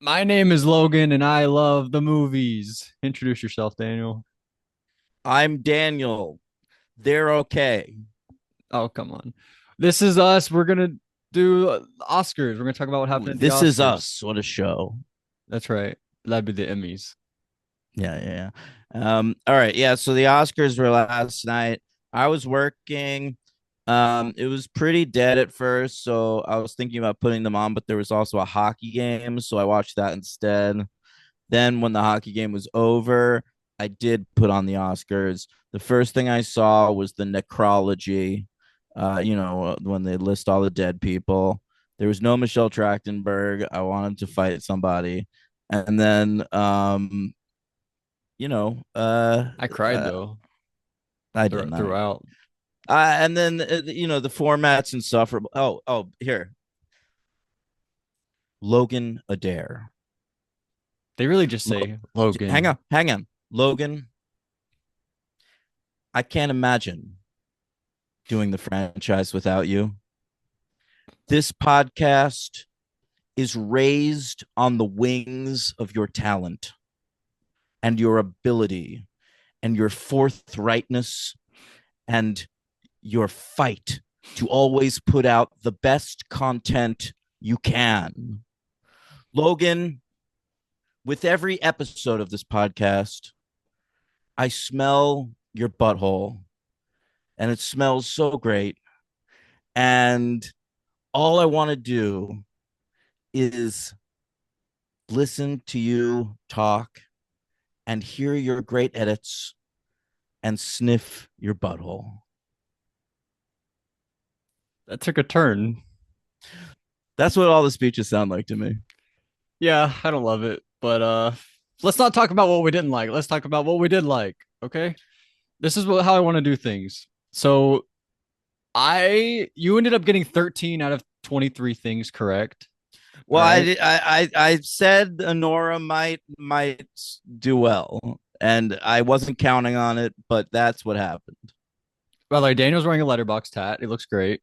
My name is Logan and I love the movies. Introduce yourself, Daniel. I'm Daniel. They're okay. Oh, come on. This is us. We're going to do Oscars. We're going to talk about what Ooh, happened at the this is Oscars. us. What a show. That's right. That'd be the Emmys. Yeah. All right. Yeah. So the Oscars were last night. I was working. It was pretty dead at first, so I was thinking about putting them on, but there was also a hockey game, so I watched that instead. Then when the hockey game was over, I did put on the Oscars. The first thing I saw was the necrology. When they list all the dead people. There was no Michelle Trachtenberg. I wanted to fight somebody. And then you know, I cried uh though I didn't. I throughout. and then the formats insufferable. Oh, here. Logan Adair. They really just Lo- say hang Logan. on, hang on. Logan, I can't imagine doing the franchise without you. This podcast is raised on the wings of your talent and your ability and your forthrightness and your fight to always put out the best content you can. Logan, with every episode of this podcast, I smell your butthole and it smells so great. And all I want to do is listen to you talk and hear your great edits and sniff your butthole. That took a turn. That's what all the speeches sound like to me. Yeah, I don't love it, but let's not talk about what we didn't like. Let's talk about what we did like, okay? This is how I want to do things. So, you ended up getting 13 out of 23 things correct. All Well, right. I said Honora might do well, and I wasn't counting on it, but that's what happened. By the way, Daniel's wearing a letterbox hat. It looks great.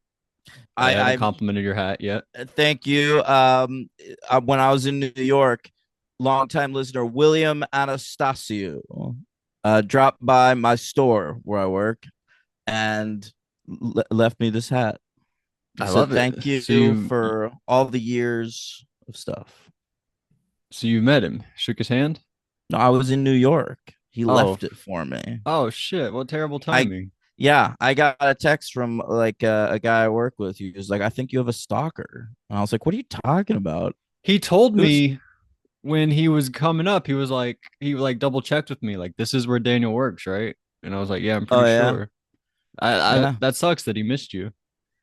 I haven't I complimented your hat yet. thank you. When I was in New York, longtime listener William Anastasio dropped by my store where I work and left me this hat. He I said, love it. "Thank you for all the years of stuff." So you met him, shook his hand. No, I was in New York. He Oh, left it for me. oh shit! What terrible I timing. Yeah, I got a text from like a guy I work with. He was like, "I think you have a stalker," and I was like, "What are you talking about?" He told Who's? me when he was coming up, he like double checked with me, like this is where Daniel works, right? And I was like, yeah, I'm Oh pretty yeah, sure. I yeah, that sucks that he missed you.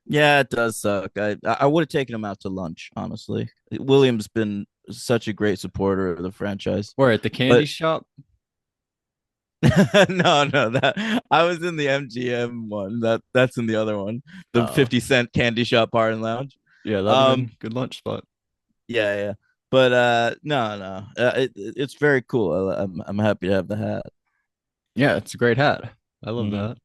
yeah. It does suck. I would have taken him out to lunch. Honestly, William's been such a great supporter of the franchise, Where at the candy but shop? no, that I was in the MGM one. That's in the other one, the Oh, 50 cent candy shop bar and lounge. yeah, that'd have Um, been a good lunch spot. yeah. But no. It's very cool. I'm happy to have the hat. Yeah, it's a great hat. I love Mm-hmm. that.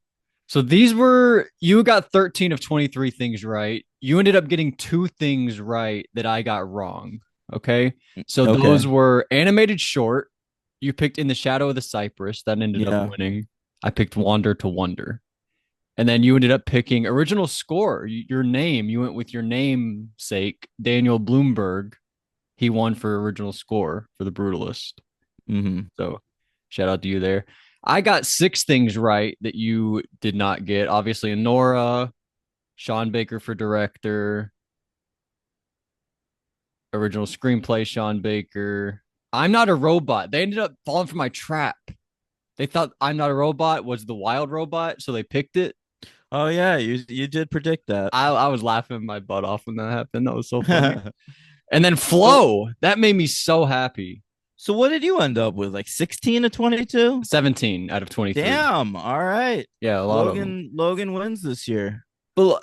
So these were you got 13 of 23 things right. You ended up getting two things right that I got wrong. Okay. So those Okay. were animated short. You picked In the Shadow of the Cypress. That ended up Yeah. winning. I picked Wander to Wonder. And then you ended up picking original score. Your name. You went with your namesake, Daniel Bloomberg. He won for original score for The Brutalist. Mm-hmm. So shout out to you there. I got six things right that you did not get. Obviously, Nora, Sean Baker for director, original screenplay, Sean Baker. I'm Not a Robot. They ended up falling for my trap. They thought I'm Not a Robot was the wild robot, so they picked it. Oh yeah, you did predict that. I was laughing my butt off when that happened. That was so funny. And then so Flow, that made me so happy. so what did you end up with? Like 16 to 22? 17 out of 23. Damn. All right. Yeah, a lot of them. Logan wins this year. But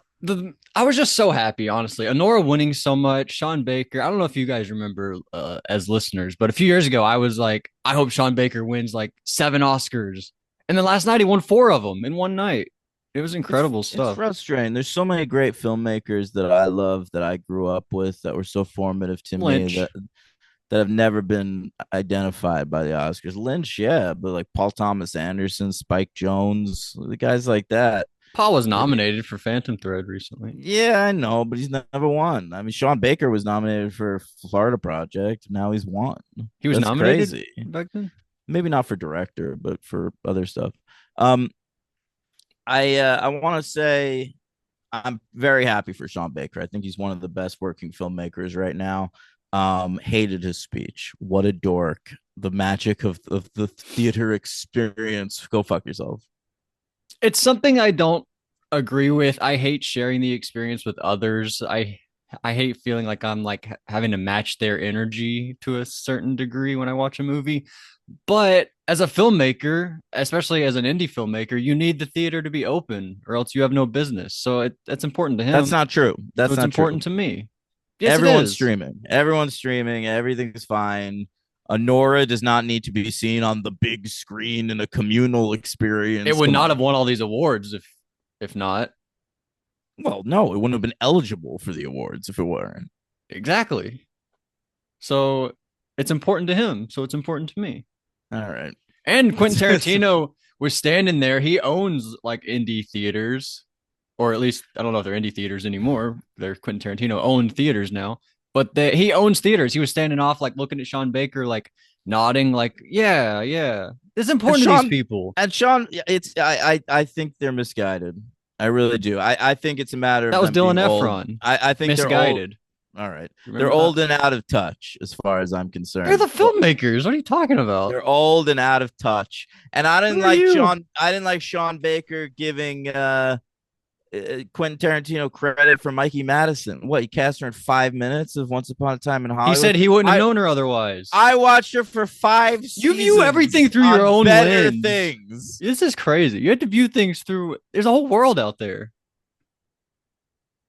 I was just so happy, honestly. Honora winning so much, Sean Baker. I don't know if you guys remember as listeners, but a few years ago, I was like, I hope Sean Baker wins like 7 Oscars. And then last night, he won 4 of them in one night. It was incredible It's stuff. frustrating. There's so many great filmmakers that I love that I grew up with that were so formative to me Lynch. that that have never been identified by the Oscars. Lynch, yeah, but like Paul Thomas Anderson, Spike Jones, the guys like that. Paul was nominated for Phantom Thread recently. Yeah, I know, but he's never won. I mean, Sean Baker was nominated for Florida Project. Now he's won. He was That's nominated crazy. back then. Maybe not for director, but for other stuff. I want to say I'm very happy for Sean Baker. I think he's one of the best working filmmakers right now. Hated his speech. What a dork. The magic of the theater experience. Go fuck yourself. It's something I don't agree with. I hate sharing the experience with others. I hate feeling like I'm like having to match their energy to a certain degree when I watch a movie. But as a filmmaker, especially as an indie filmmaker, you need the theater to be open or else you have no business. So that's important to That's him. not true. So That's it's not true. important to me. Yes, it Everyone's is. streaming. Everyone's streaming. Everything's fine. Anora does not need to be seen on the big screen in a communal It experience. would Come not on. have won all these awards if not. Well, no, it wouldn't have been eligible for the awards if it weren't. Exactly. So it's important to him. So it's important to me. All right. And Quentin Tarantino was standing there. He owns like indie theaters, or at least I don't know if they're indie theaters anymore. They're Quentin Tarantino owned theaters now, but he owns theaters. He was standing off, like looking at Sean Baker, like nodding, like yeah, yeah. It's important to these people. And Sean, it's I think they're misguided. I really do. I think it's a matter of That was them Dylan being old. Efron. I think they're old. Misguided. All right. They're Remember old that? and out of touch as far as I'm concerned. They're the filmmakers. What are you talking about? They're old and out of touch. And I didn't Who are like you? Sean. I didn't like Sean Baker giving Quentin Tarantino credit for Mikey Madison. What, he cast her in 5 minutes of Once Upon a Time in Hollywood? He said he wouldn't have I known her otherwise. I watched her for 5 You view seasons everything through on your own better lens. things. This is crazy. You have to view things through. There's a whole world out there.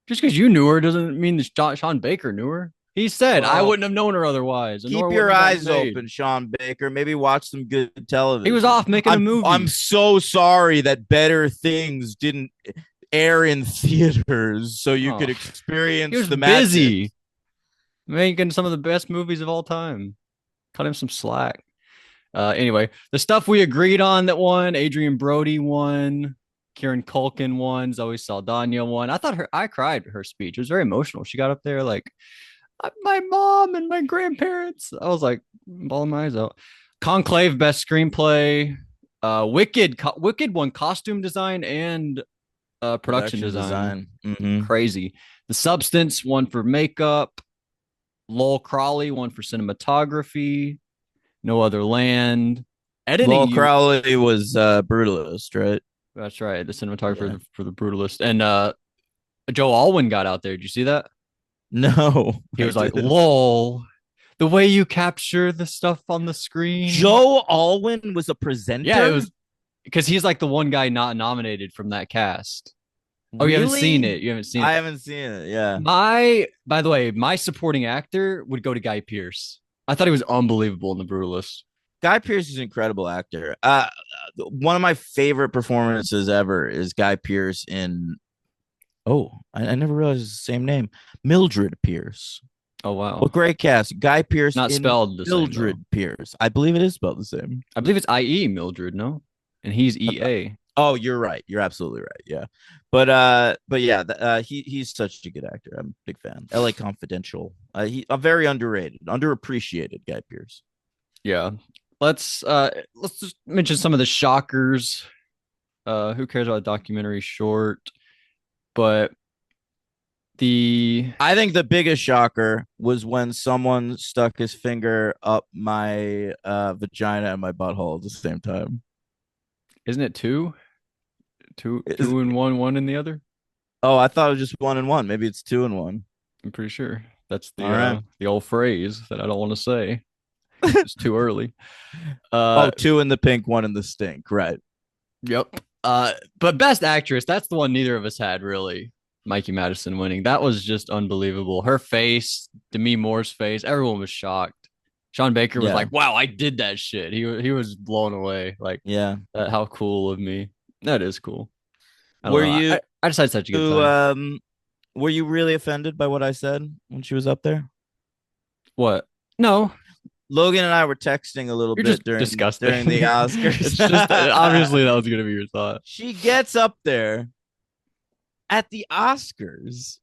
Just because you knew her doesn't mean that Sean Baker knew her. He said, I Well, wouldn't have known her otherwise. Keep your eyes open, Sean Baker. Maybe watch some good television. He was off making a movie. I'm so sorry that Better Things didn't air in theaters so you could experience he was the magic. busy making some of the best movies of all time. Cut him some slack. Anyway, the stuff we agreed on that won, Adrian Brody won. Kieran Culkin won. Zoe Saldana won. I cried at her speech. It was very emotional. She got up there like, my mom and my grandparents. I was like bawling my eyes out. Conclave best screenplay. Wicked won costume design and production design. Mm-hmm. Crazy. The Substance won for makeup. Lowell Crawley won for cinematography. No Other Land. Editing. Lowell Crawley was Brutalist, right? That's right. The cinematographer for the Brutalist. And Joe Alwyn got out there. Did you see that? No. He was like, lol, the way you capture the stuff on the screen. Joe Alwyn was a presenter? Yeah, it was because he's like the one guy not nominated from that cast. Oh, really? You haven't seen it. You haven't seen it. I haven't seen it. Yeah. By the way, my supporting actor would go to Guy Pearce. I thought he was unbelievable in The Brutalist. Guy Pearce is an incredible actor. One of my favorite performances ever is Guy Pearce in. Oh, I never realized it's the same name. Mildred Pierce. Oh wow! What great cast! Guy Pearce. Not spelled the Mildred same, Pierce. I believe it is spelled the same. I believe it's IE Mildred, no, and he's EA. Oh, you're right. You're absolutely right. Yeah, but yeah, he's such a good actor. I'm a big fan. L.A. Confidential. He a very underrated, underappreciated Guy Pearce. Yeah, let's just mention some of the shockers. Who cares about a documentary short? But I think the biggest shocker was when someone stuck his finger up my vagina and my butthole at the same time. Isn't it two in one in the other? Oh, I thought it was just 1 and 1. Maybe it's 2 and 1. I'm pretty sure that's the old phrase that I don't want to say. It's too early. 2 in the pink, 1 in the stink. Right. Yep. But best actress, that's the one neither of us had really. Mikey Madison winning. That was just unbelievable. Her face, Demi Moore's face, everyone was shocked. Sean Baker was like, "Wow, I did that shit." He was blown away. Like, how cool of me. That is cool. I just had such a good time. Were you really offended by what I said when she was up there? What? No. Logan and I were texting a little You're bit just during the disgusting. Oscars. It's just obviously that was gonna be your thought. She gets up there at the Oscars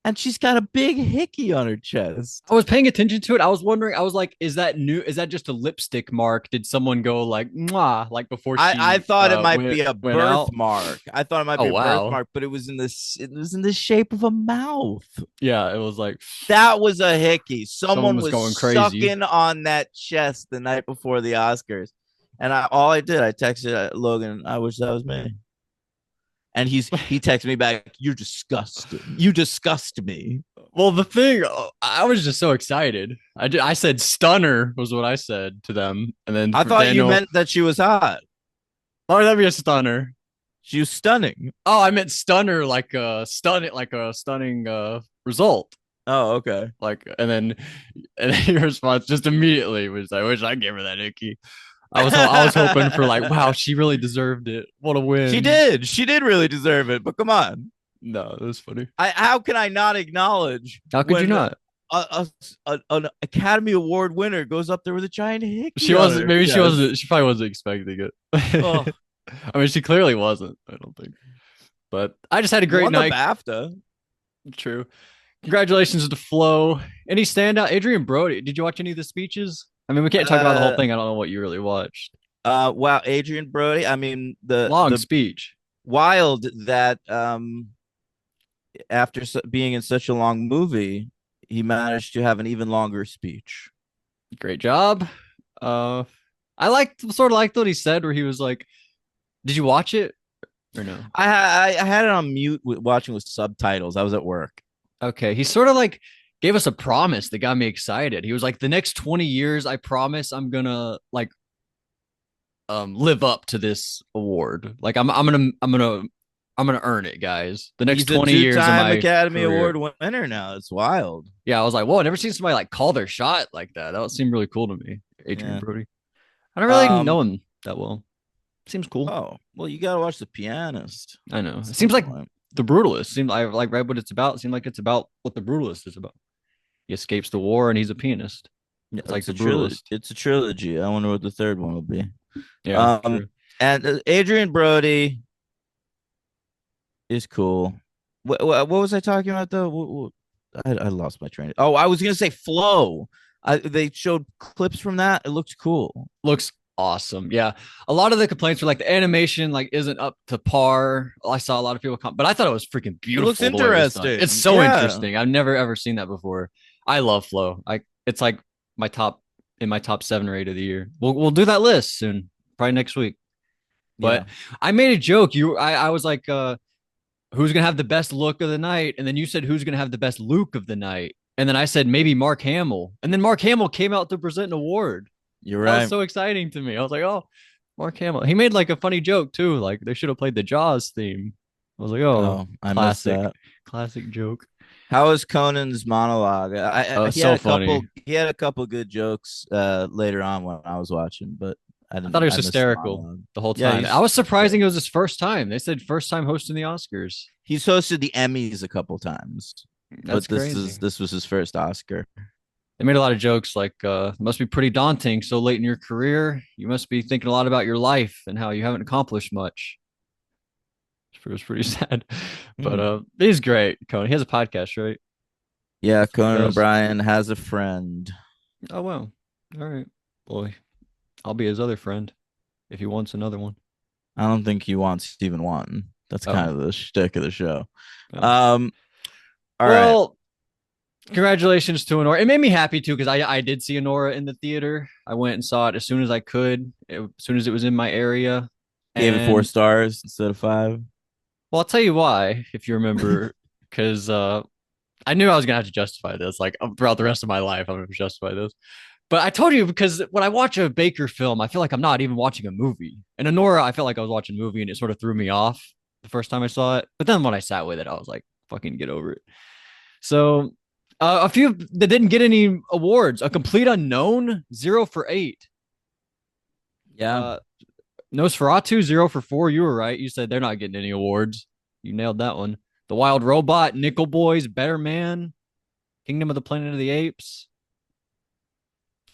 and she's got a big hickey on her chest. I was paying attention to it. I was wondering. I was like, "Is that new? Is that just a lipstick mark? Did someone go like mwah like before I she thought it might went be a out?" birthmark. I thought it might Oh be a wow, birthmark, but it was in the shape of a mouth. yeah, it was like That was a hickey. someone Someone was was going crazy. sucking on that chest the night before the Oscars. And I texted Logan, I wish that was me. And he texted me back, "You're disgusting. You disgust me." Well, the thing, I was just so excited. I said stunner was what I said to them, and then I for thought you Daniel, meant that she was hot. oh, that'd be a stunner. She was stunning. Oh, I meant stunner, like a stunning result. Oh, okay. Like, and then your response just immediately was, "I wish I gave her that icky." I was hoping for like, wow, she really deserved it. What a win. She did. She did really deserve it. But come on. No, it was funny. How can I not acknowledge How could you when not? an Academy Award winner goes up there with a giant She hickey on wasn't. her Maybe she chest? wasn't. She probably wasn't expecting it. Oh, I mean, she clearly wasn't. I don't think. But I just had a great won the night. BAFTA. True. Congratulations to Flo. Any standout? Adrian Brody. Did you watch any of the speeches? I mean, we can't talk about the whole thing. I don't know what you really watched. Wow, Adrian Brody. I mean, Long the speech. wild that after being in such a long movie, he managed to have an even longer speech. Great job. Uh, I liked what he said, where he was like, "Did you watch it or no?" I had it on mute watching with subtitles. I was at work. Okay, he sort of like gave us a promise that got me excited. He was like, "The next 20 years, I promise I'm gonna like live up to this award. Like I'm gonna earn it, guys. The next He's a 20 years of two-time my Academy career." Award winner now. It's wild. Yeah, I was like, whoa, I never seen somebody like call their shot like that. That would seem really cool to me. Adrian Yeah. Brody. I don't really know him that well. Seems cool. Oh, well, you gotta watch The Pianist. I know. It seems like The Brutalist. Seems I like read what it's about. It seemed like it's about what The Brutalist is about. He escapes the war and he's a pianist. It's like The Brutalist. It's a trilogy. I wonder what the third one will be. Yeah. True. And Adrian Brody is cool. What was I talking about though? I lost my train. Oh, I was gonna say Flow. They showed clips from that. It looked cool. Looks awesome. Yeah. A lot of the complaints were like the animation like isn't up to par. I saw a lot of people but I thought it was freaking beautiful. It looks interesting. It's so interesting. I've never ever seen that before. I love Flow. It's like my top 7 or 8 of the year. We'll do that list soon, probably next week. But yeah. I made a joke. I was like, who's gonna have the best look of the night? And then you said who's gonna have the best Luke of the night? And then I said maybe Mark Hamill. And then Mark Hamill came out to present an award. You're right. That was so exciting to me. I was like, oh, Mark Hamill. He made like a funny joke too. Like they should have played the Jaws theme. I was like, oh I missed that. Classic joke. How was Conan's monologue? So funny. He had a couple good jokes later on when I was watching, but I thought he was hysterical the whole time. I was surprising it was his first time. They said first time hosting the Oscars. He's hosted the Emmys a couple times. That's but crazy. This was his first Oscar. They made a lot of jokes like it must be pretty daunting so late in your career. You must be thinking a lot about your life and how you haven't accomplished much. It was pretty sad. But he's great, Conan. He has a podcast, right? Yeah, Conan O'Brien has a friend. Oh wow. All right. Boy. I'll be his other friend if he wants another one. I don't think he wants even one. That's kind of the shtick of the show. All right. Congratulations to Anora. It made me happy too because I did see Anora in the theater. I went and saw it as soon as I could, as soon as it was in my area. Gave it 4 stars instead of 5. Well, I'll tell you why, if you remember, because I knew I was gonna have to justify this. Like throughout the rest of my life, I'm gonna justify this. But I told you because when I watch a Baker film, I feel like I'm not even watching a movie. And Anora, I felt like I was watching a movie, and it sort of threw me off the first time I saw it. But then when I sat with it, I was like, "Fucking get over it." So. A few that didn't get any awards. A Complete Unknown, 0 for 8. Yeah. Nosferatu, 0 for 4. You were right. You said they're not getting any awards. You nailed that one. The Wild Robot, Nickel Boys, Better Man, Kingdom of the Planet of the Apes.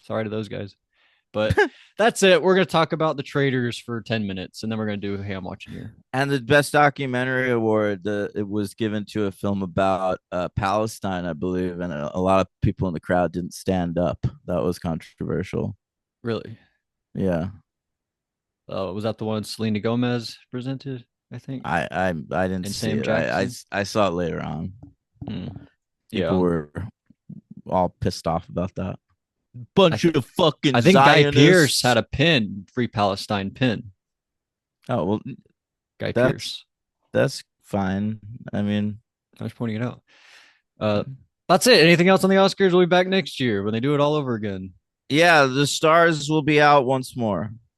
Sorry to those guys. But that's it. We're gonna talk about the Traitors for 10 minutes, and then we're gonna do Hey, I'm Watching Here. And the best documentary award, it was given to a film about Palestine, I believe, and a lot of people in the crowd didn't stand up. That was controversial. Really? Yeah, Was that the one Selena Gomez presented? I think. I didn't And see Sam it. Jackson. I saw it later on. Hmm. People Yeah. were all pissed off about that. I Bunch think of fucking I think Guy Pearce Zionists. had a pin, Free Palestine pin. Oh well, Guy that's Pearce. that's fine. I mean, I was pointing it out. Uh, that's it. Anything else on the Oscars? We'll be back next year when they do it all over again. yeah, the stars will be out once more.